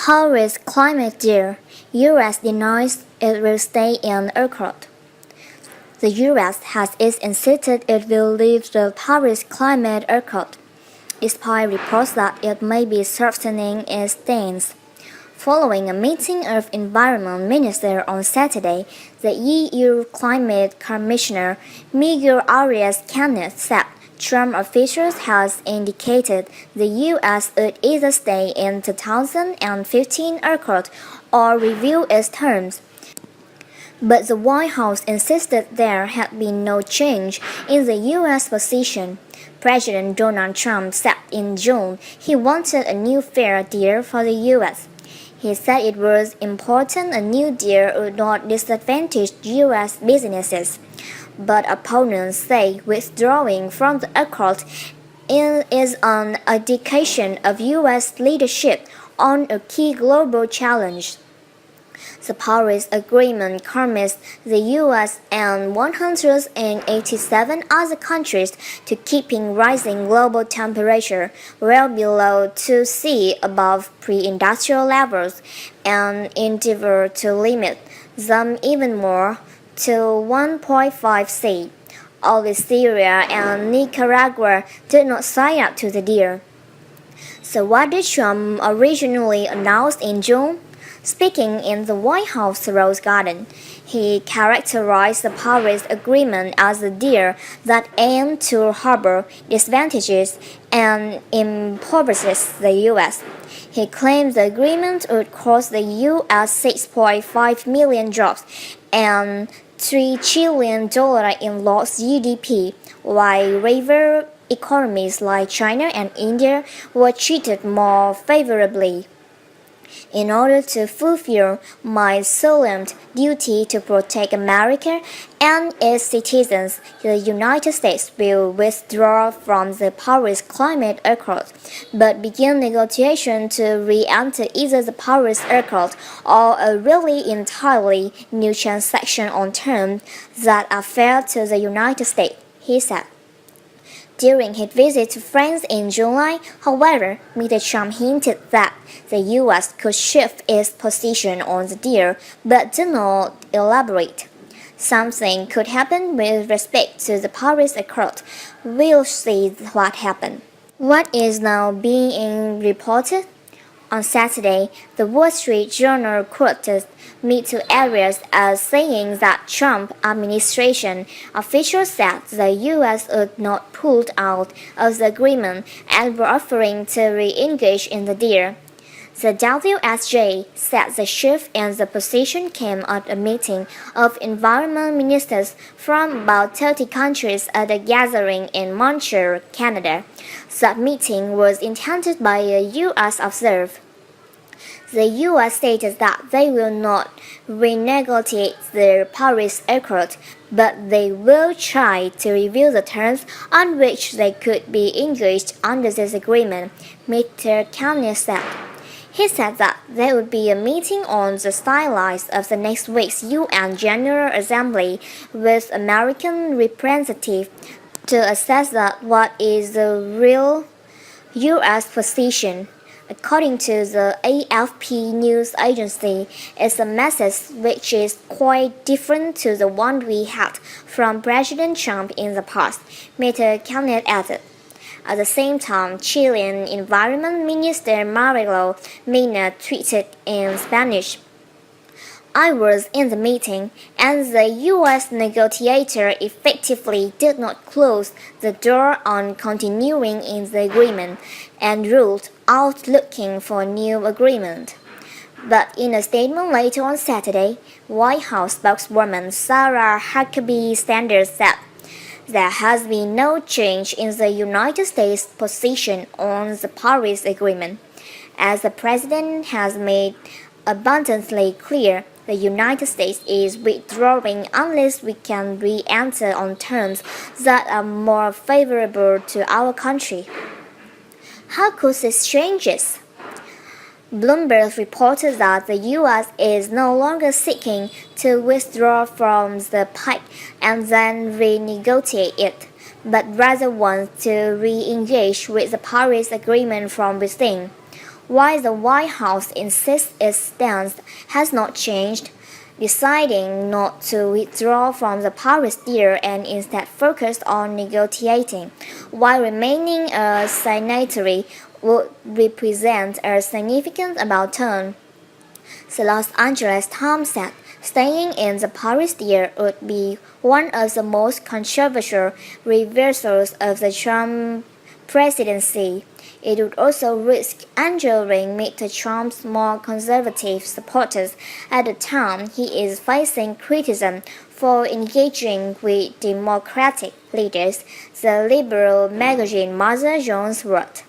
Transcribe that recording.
Paris climate deal. U.S. denies it will stay in Accord. The U.S. has insisted it will leave the Paris Climate Accord, despite reports that it may be softening its stance. Following a meeting of environment ministers on Saturday, the EU Climate Commissioner Miguel Arias Cañete said Trump officials have indicated the U.S. would either stay in the 2015 Accord or review its terms. But the White House insisted there had been no change in the U.S. position. President Donald Trump said in June he wanted a new fair deal for the U.S. He said it was important a new deal would not disadvantage U.S. businesses. But opponents say withdrawing from the accord is an indication of U.S. leadership on a key global challenge. The Paris Agreement commits the U.S. and 187 other countries to keeping rising global temperature well below 2°C above pre-industrial levels and endeavor to limit them even more to 1.5°C. Only Syria and Nicaragua did not sign up to the deal. So what did Trump originally announce in June? Speaking in the White House Rose Garden, he characterized the Paris Agreement as a deal that aimed to harbor disadvantages and impoverishes the U.S. He claimed the agreement would cost the U.S. 6.5 million jobs and $3 trillion in lost GDP, while rival economies like China and India were treated more favorably. In order to fulfill my solemn duty to protect America and its citizens, the United States will withdraw from the Paris Climate Accord, but begin negotiations to re-enter either the Paris Accord or a really entirely new transaction on terms that are fair to the United States, he said. During his visit to France in July, however, Mr. Trump hinted that the U.S. could shift its position on the deal, but did not elaborate. Something could happen with respect to the Paris Accord. We'll see what happens. What is now being reported? On Saturday, the Wall Street Journal quoted Mr. Arias as saying that Trump administration officials said the U.S. would not pull out of the agreement and were offering to re-engage in the deal. The WSJ said the shift in the position came at a meeting of environment ministers from about 30 countries at a gathering in Montreal, Canada. That meeting was attended by a U.S. observer. The U.S. stated that they will not renegotiate the Paris Accord, but they will try to review the terms on which they could be engaged under this agreement, Mr. Cañete said. He said that there would be a meeting on the sidelines of the next week's UN General Assembly with American representatives to assess that what is the real U.S. position. According to the AFP news agency, it's a message which is quite different to the one we had from President Trump in the past, Mr. Cañete added. At the same time, Chilean Environment Minister Marilo Mina tweeted in Spanish, I was in the meeting, and the U.S. negotiator effectively did not close the door on continuing in the agreement and ruled out looking for a new agreement. But in a statement later on Saturday, White House spokeswoman Sarah Huckabee Sanders said, there has been no change in the United States' position on the Paris Agreement. As the president has made abundantly clear, the United States is withdrawing unless we can re-enter on terms that are more favorable to our country. How could this change this? Bloomberg reported that the U.S. is no longer seeking to withdraw from the pact and then renegotiate it, but rather wants to re-engage with the Paris Agreement from within. While the White House insists its stance has not changed, deciding not to withdraw from the Paris deal and instead focus on negotiating, while remaining a signatory would represent a significant about turn. The Los Angeles Times said staying in the Paris deal would be one of the most controversial reversals of the Trump presidency. It would also risk angering Mr. Trump's more conservative supporters at the time he is facing criticism for engaging with Democratic leaders, the liberal magazine Mother Jones wrote.